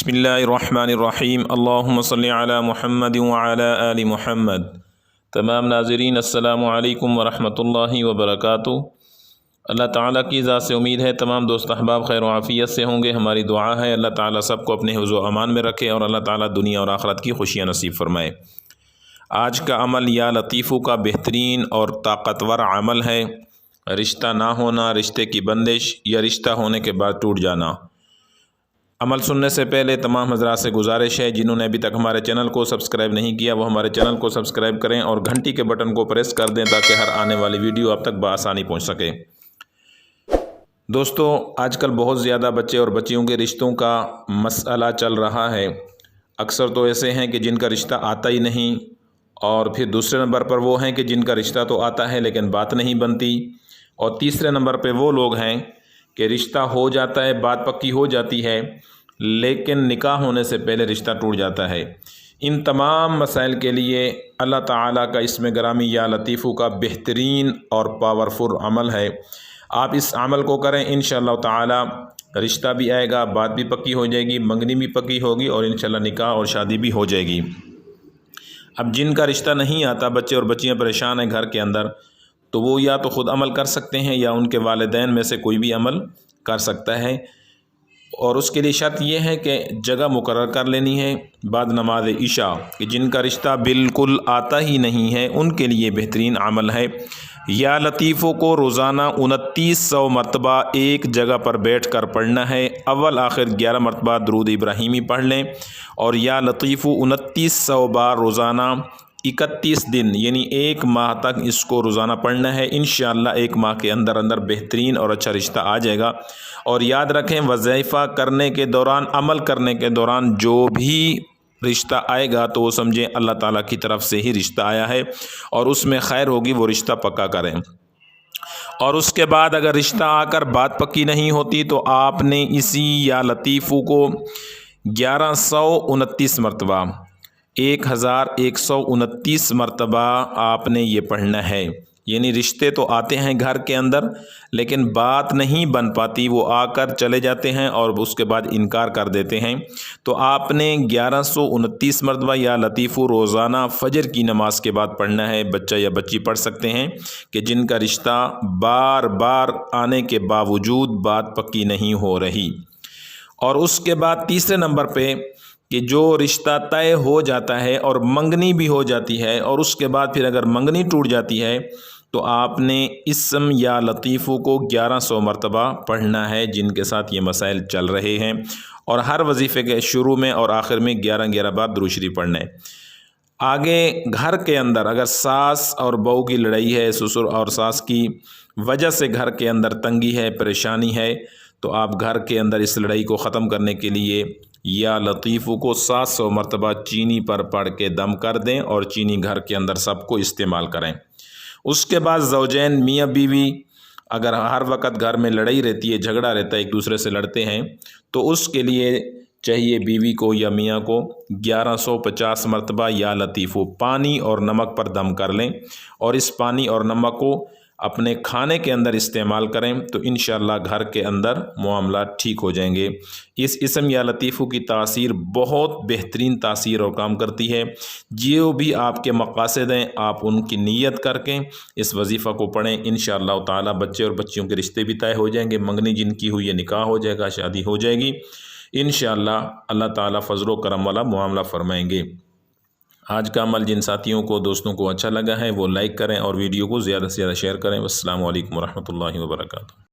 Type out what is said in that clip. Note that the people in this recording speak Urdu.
بسم اللہ الرحمن الرحیم اللہم صلی علی محمد وعلی آل محمد۔ تمام ناظرین السلام علیکم ورحمۃ اللہ وبرکاتہ۔ اللہ تعالیٰ کی ذات سے امید ہے تمام دوست احباب خیر و عافیت سے ہوں گے۔ ہماری دعا ہے اللہ تعالیٰ سب کو اپنے حفظ و امان میں رکھے اور اللہ تعالیٰ دنیا اور آخرت کی خوشیاں نصیب فرمائے۔ آج کا عمل یا لطیفو کا بہترین اور طاقتور عمل ہے، رشتہ نہ ہونا، رشتے کی بندش یا رشتہ ہونے کے بعد ٹوٹ جانا۔ عمل سننے سے پہلے تمام حضرات سے گزارش ہے جنہوں نے ابھی تک ہمارے چینل کو سبسکرائب نہیں کیا وہ ہمارے چینل کو سبسکرائب کریں اور گھنٹی کے بٹن کو پریس کر دیں تاکہ ہر آنے والی ویڈیو آپ تک بآسانی پہنچ سکے۔ دوستو، آج کل بہت زیادہ بچے اور بچیوں کے رشتوں کا مسئلہ چل رہا ہے۔ اکثر تو ایسے ہیں کہ جن کا رشتہ آتا ہی نہیں، اور پھر دوسرے نمبر پر وہ ہیں کہ جن کا رشتہ تو آتا ہے لیکن بات نہیں بنتی، اور تیسرے نمبر پہ وہ لوگ ہیں کہ رشتہ ہو جاتا ہے، بات پکی ہو جاتی ہے لیکن نکاح ہونے سے پہلے رشتہ ٹوٹ جاتا ہے۔ ان تمام مسائل کے لیے اللہ تعالیٰ کا اسم گرامی یا لطیفو کا بہترین اور پاورفل عمل ہے۔ آپ اس عمل کو کریں، انشاءاللہ تعالیٰ رشتہ بھی آئے گا، بات بھی پکی ہو جائے گی، منگنی بھی پکی ہوگی اور انشاءاللہ نکاح اور شادی بھی ہو جائے گی۔ اب جن کا رشتہ نہیں آتا، بچے اور بچیاں پریشان ہیں گھر کے اندر، تو وہ یا تو خود عمل کر سکتے ہیں یا ان کے والدین میں سے کوئی بھی عمل کر سکتا ہے، اور اس کے لیے شرط یہ ہے کہ جگہ مقرر کر لینی ہے بعد نماز عشاء، کہ جن کا رشتہ بالکل آتا ہی نہیں ہے ان کے لیے بہترین عمل ہے۔ یا لطیفوں کو روزانہ 2900 مرتبہ ایک جگہ پر بیٹھ کر پڑھنا ہے۔ اول آخر 11 مرتبہ درود ابراہیمی پڑھ لیں، اور یا لطیفو 2900 بار روزانہ 31 دن یعنی ایک ماہ تک اس کو روزانہ پڑھنا ہے۔ انشاءاللہ ایک ماہ کے اندر اندر بہترین اور اچھا رشتہ آ جائے گا۔ اور یاد رکھیں، وظیفہ کرنے کے دوران، عمل کرنے کے دوران جو بھی رشتہ آئے گا تو وہ سمجھیں اللہ تعالیٰ کی طرف سے ہی رشتہ آیا ہے اور اس میں خیر ہوگی، وہ رشتہ پکا کریں۔ اور اس کے بعد اگر رشتہ آ کر بات پکی نہیں ہوتی تو آپ نے اسی یا لطیفو کو 1129 مرتبہ 1129 مرتبہ آپ نے یہ پڑھنا ہے۔ یعنی رشتے تو آتے ہیں گھر کے اندر لیکن بات نہیں بن پاتی، وہ آ کر چلے جاتے ہیں اور اس کے بعد انکار کر دیتے ہیں، تو آپ نے 1129 مرتبہ یا لطیفو روزانہ فجر کی نماز کے بعد پڑھنا ہے۔ بچہ یا بچی پڑھ سکتے ہیں کہ جن کا رشتہ بار بار آنے کے باوجود بات پکی نہیں ہو رہی۔ اور اس کے بعد تیسرے نمبر پہ کہ جو رشتہ طے ہو جاتا ہے اور منگنی بھی ہو جاتی ہے، اور اس کے بعد پھر اگر منگنی ٹوٹ جاتی ہے تو آپ نے اسم یا لطیفو کو 1100 مرتبہ پڑھنا ہے جن کے ساتھ یہ مسائل چل رہے ہیں، اور ہر وظیفے کے شروع میں اور آخر میں 11 بار درود شریف پڑھنا ہے۔ آگے گھر کے اندر اگر ساس اور بہو کی لڑائی ہے، سسر اور ساس کی وجہ سے گھر کے اندر تنگی ہے، پریشانی ہے، تو آپ گھر کے اندر اس لڑائی کو ختم کرنے کے لیے یا لطیفو کو 700 مرتبہ چینی پر پڑھ کے دم کر دیں اور چینی گھر کے اندر سب کو استعمال کریں۔ اس کے بعد زوجین میاں بیوی اگر ہر وقت گھر میں لڑائی رہتی ہے، جھگڑا رہتا ہے، ایک دوسرے سے لڑتے ہیں، تو اس کے لیے چاہیے بیوی کو یا میاں کو 1150 مرتبہ یا لطیفو پانی اور نمک پر دم کر لیں، اور اس پانی اور نمک کو اپنے کھانے کے اندر استعمال کریں تو انشاءاللہ گھر کے اندر معاملات ٹھیک ہو جائیں گے۔ اس اسم یا لطیفو کی تاثیر بہت بہترین تاثیر اور کام کرتی ہے۔ جو بھی آپ کے مقاصد ہیں آپ ان کی نیت کر کے اس وظیفہ کو پڑھیں، انشاءاللہ تعالی بچے اور بچیوں کے رشتے بھی طے ہو جائیں گے، منگنی جن کی ہوئی ہے نکاح ہو جائے گا، شادی ہو جائے گی انشاءاللہ۔ اللہ تعالی فضل و کرم والا معاملہ فرمائیں گے۔ آج کا عمل جن ساتھیوں کو، دوستوں کو اچھا لگا ہے وہ لائک کریں اور ویڈیو کو زیادہ سے زیادہ شیئر کریں۔ والسلام علیکم ورحمۃ اللہ وبرکاتہ۔